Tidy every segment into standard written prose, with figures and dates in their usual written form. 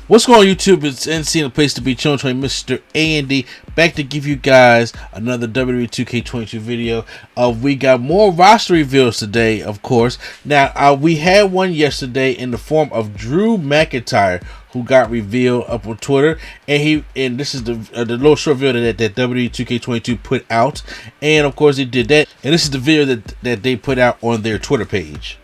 What's going on, YouTube? It's NC, the place to be. Chilling with Mr. A&D, back to give you guys another WWE 2K22 video. We got more roster reveals today, of course. Now, we had one yesterday in the form of Drew McIntyre, who got revealed up on Twitter, and this is the little short video that WWE 2K22 put out, and of course they did that, and this is the video that they put out on their Twitter page.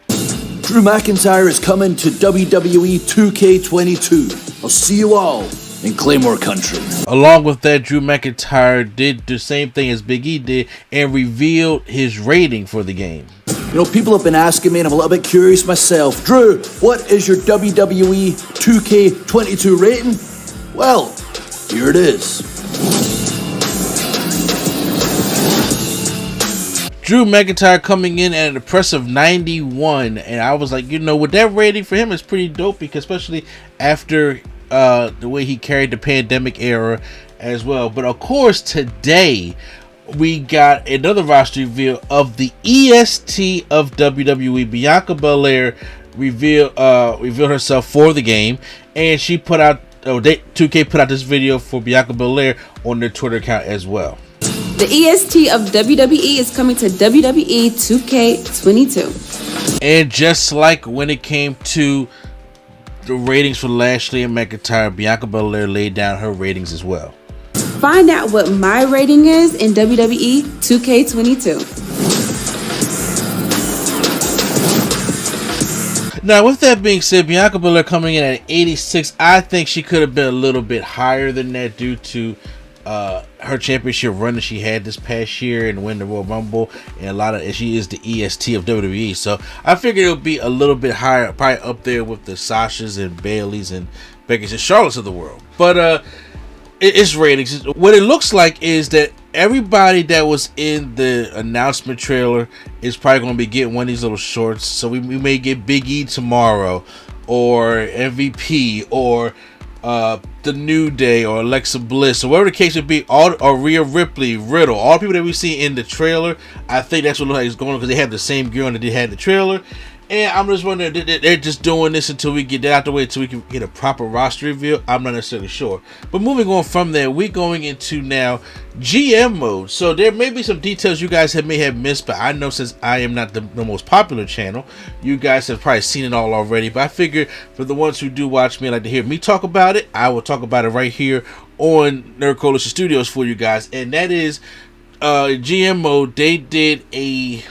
Drew McIntyre is coming to WWE 2K22. I'll see you all in Claymore Country. Along with that, Drew McIntyre did the same thing as Big E did and revealed his rating for the game. You know, people have been asking me, and I'm a little bit curious myself. Drew, what is your WWE 2K22 rating? Well, here it is. Drew McIntyre coming in at an impressive 91, and I was like, you know, with that rating for him is pretty dope, because especially after the way he carried the pandemic era as well. But of course, today we got another roster reveal of the EST of WWE. Bianca Belair revealed herself for the game, and she put out 2K put out this video for Bianca Belair on their Twitter account as well. The EST of WWE is coming to WWE 2K22. And just like when it came to the ratings for Lashley and McIntyre, Bianca Belair laid down her ratings as well. Find out what my rating is in WWE 2K22. Now, with that being said, Bianca Belair coming in at 86, I think she could have been a little bit higher than that due to her championship run that she had this past year and win the Royal Rumble, and she is the EST of WWE, so I figured it would be a little bit higher, probably up there with the Sashas and Baileys and Becky's and Charlotte's of the world. But it's ratings. What it looks like is that everybody that was in the announcement trailer is probably going to be getting one of these little shorts. So we may get Big E tomorrow, or MVP, or the New Day, or Alexa Bliss, or whatever the case would be, or Rhea Ripley, Riddle, all the people that we see in the trailer. I think that's what looks like it's going on, because they have the same gear on that they had in the trailer. And I'm just wondering, they're just doing this until we get that out the way, until we can get a proper roster reveal. I'm not necessarily sure. But moving on from there, we're going into now GM mode. So there may be some details you guys may have missed, but I know since I am not the most popular channel, you guys have probably seen it all already. But I figured for the ones who do watch me and like to hear me talk about it, I will talk about it right here on Nerd Coalition Studios for you guys. And that is GM mode. They did a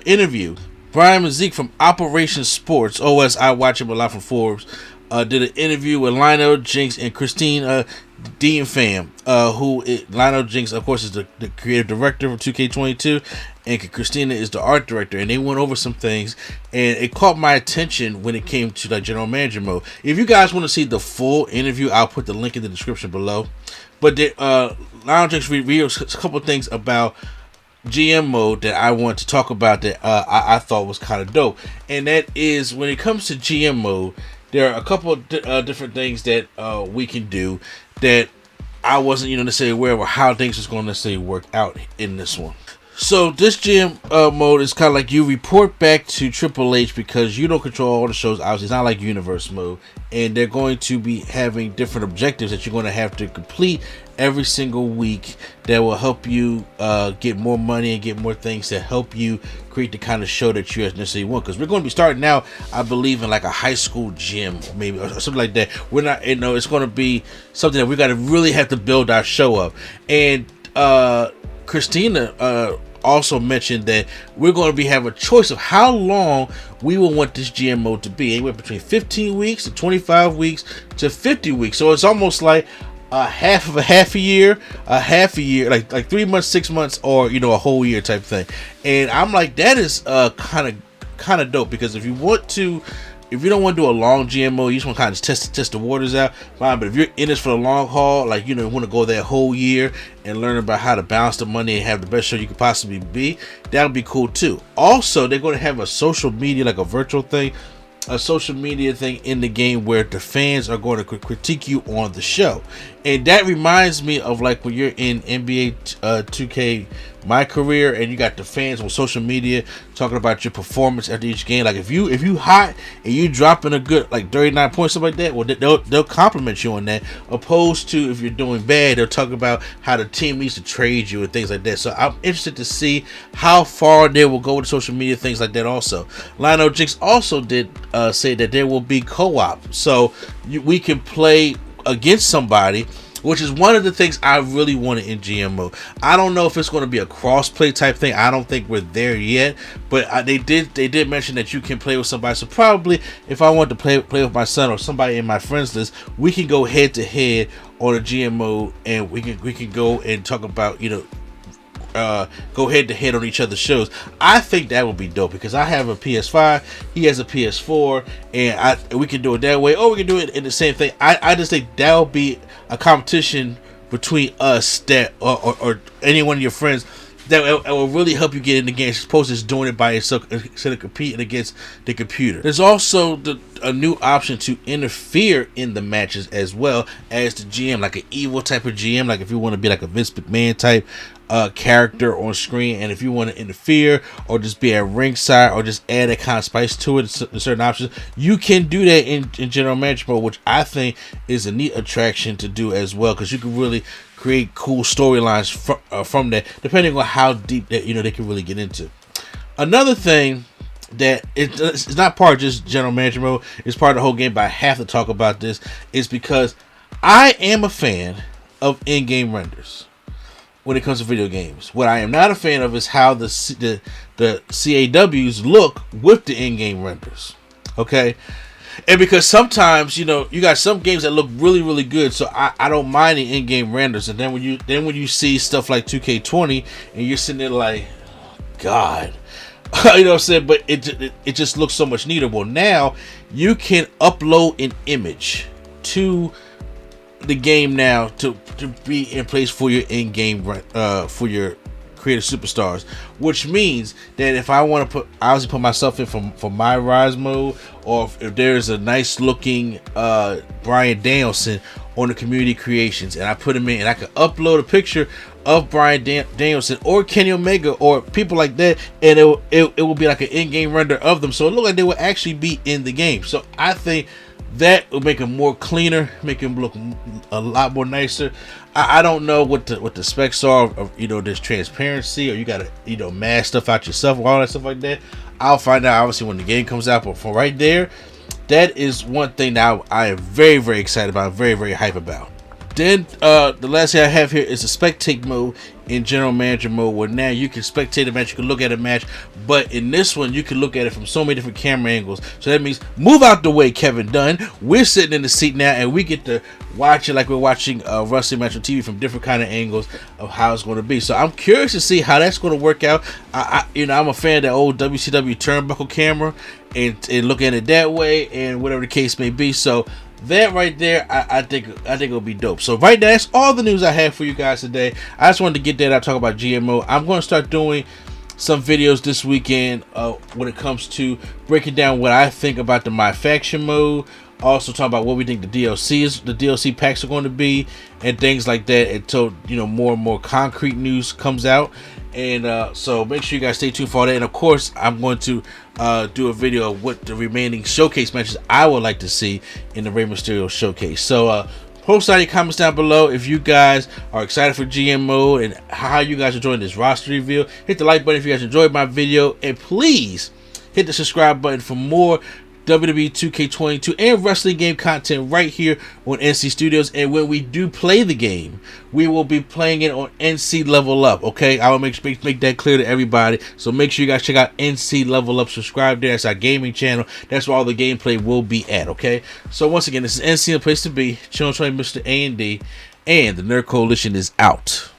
interview. Brian Mazik from Operation Sports, OS, I watch him a lot from Forbes, did an interview with Lionel Jinx and Christine Dean Pham, Lionel Jinx, of course, is the creative director of 2K22, and Christina is the art director, and they went over some things, and it caught my attention when it came to like general manager mode. If you guys want to see the full interview, I'll put the link in the description below. But Lionel Jinx revealed a couple of things about GM mode that I want to talk about that I thought was kind of dope, and that is when it comes to GM mode, there are a couple of different things that we can do that I wasn't necessarily aware of how things was going to necessarily work out in this one. So this GM mode is kind of like you report back to Triple H, because you don't control all the shows. Obviously, it's not like Universe mode, and they're going to be having different objectives that you're going to have to complete every single week that will help you get more money and get more things that help you create the kind of show that you necessarily want. Because we're going to be starting now, I believe, in like a high school gym, or maybe or something like that. We're not, it's going to be something that we got to really have to build our show up. And Christina also mentioned that we're going to be having a choice of how long we will want this GM mode to be, anywhere between 15 weeks to 25 weeks to 50 weeks. So it's almost like half a year, like 3 months, 6 months, or a whole year type thing. And I'm like, that is kind of dope, because if you don't want to do a long GMO, you just want to kind of test the waters out, fine. But if you're in this for the long haul, like you want to go that whole year and learn about how to balance the money and have the best show you could possibly be, that'll be cool too. Also, they're going to have a social media, like a virtual thing, a social media thing in the game where the fans are going to critique you on the show. And that reminds me of like when you're in NBA my career, and you got the fans on social media talking about your performance after each game. Like if you hot and you dropping a good like 39 points, something like that, well they'll compliment you on that. Opposed to if you're doing bad, they'll talk about how the team needs to trade you and things like that. So I'm interested to see how far they will go with social media, things like that. Also, Lionel Jinx also did say that there will be co-op, so we can play against somebody, which is one of the things I really wanted in GMO. I don't know if it's going to be a cross-play type thing. I don't think we're there yet, but they did mention that you can play with somebody. So probably if I want to play with my son or somebody in my friends list, we can go head to head on a GMO, and we can go and talk about, go head to head on each other's shows. I think that would be dope because I have a PS5, he has a PS4, and we can do it that way, or we can do it in the same thing. I just think that would be a competition between us that or any one of your friends that will really help you get in the game, as opposed to just doing it by yourself instead of competing against the computer. There's also a new option to interfere in the matches as well as the GM, like an evil type of GM, like if you want to be like a Vince McMahon type character on screen, and if you want to interfere or just be at ringside or just add that kind of spice to it, certain options, you can do that in general manager mode, which I think is a neat attraction to do as well, because you can really create cool storylines from that, depending on how deep that they can really get into. Another thing that it's not part of just general manager mode, it's part of the whole game, but I have to talk about this, is because I am a fan of in-game renders when it comes to video games. What I am not a fan of is how the CAWs look with the in-game renders. Okay? And because sometimes, you got some games that look really, really good, so I don't mind the in-game renders. And then when you see stuff like 2K20 and you're sitting there like, God, you know what I'm saying? But it just looks so much neater. Well, now you can upload an image to the game now to be in place for your in-game for your creative superstars, which means that if I want to put myself in for my rise mode, or if there's a nice looking Bryan Danielson on the community creations, and I put him in, and I can upload a picture of Bryan Danielson or Kenny Omega or people like that, and it will be like an in-game render of them, so it looks like they will actually be in the game. So I think that will make them more cleaner, make them look a lot more nicer. I don't know what the specs are of there's transparency, or you gotta mask stuff out yourself or all that stuff like that. I'll find out obviously when the game comes out, but for right there, that is one thing that I am very, very excited about, very, very hype about. Then the last thing I have here is the spectate mode in general manager mode, where now you can spectate a match, you can look at a match, but in this one you can look at it from so many different camera angles. So that means move out the way, Kevin Dunn. We're sitting in the seat now, and we get to watch it like we're watching a wrestling match on TV from different kind of angles of how it's going to be. So I'm curious to see how that's going to work out. I'm a fan of that old WCW turnbuckle camera and looking at it that way, and whatever the case may be. So that right there, I think it'll be dope. So right now, that's all the news I have for you guys today. I just wanted to get that out, talk about GMO. I'm going to start doing some videos this weekend when it comes to breaking down what I think about the My Faction mode. Also talk about what we think the DLC packs are going to be, and things like that, until more and more concrete news comes out. And so make sure you guys stay tuned for that. And of course, I'm going to do a video of what the remaining showcase matches I would like to see in the Rey Mysterio showcase. So post out your comments down below if you guys are excited for GM mode and how you guys are enjoying this roster reveal. Hit the like button if you guys enjoyed my video, and please hit the subscribe button for more WWE 2K22 and wrestling game content right here on NC Studios. And when we do play the game, we will be playing it on NC Level Up. Okay, I will make that clear to everybody. So make sure you guys check out NC Level Up. Subscribe there. It's our gaming channel. That's where all the gameplay will be at. Okay, so once again, this is NC, the place to be. Chillin' Mr. A&D, and the Nerd Coalition is out.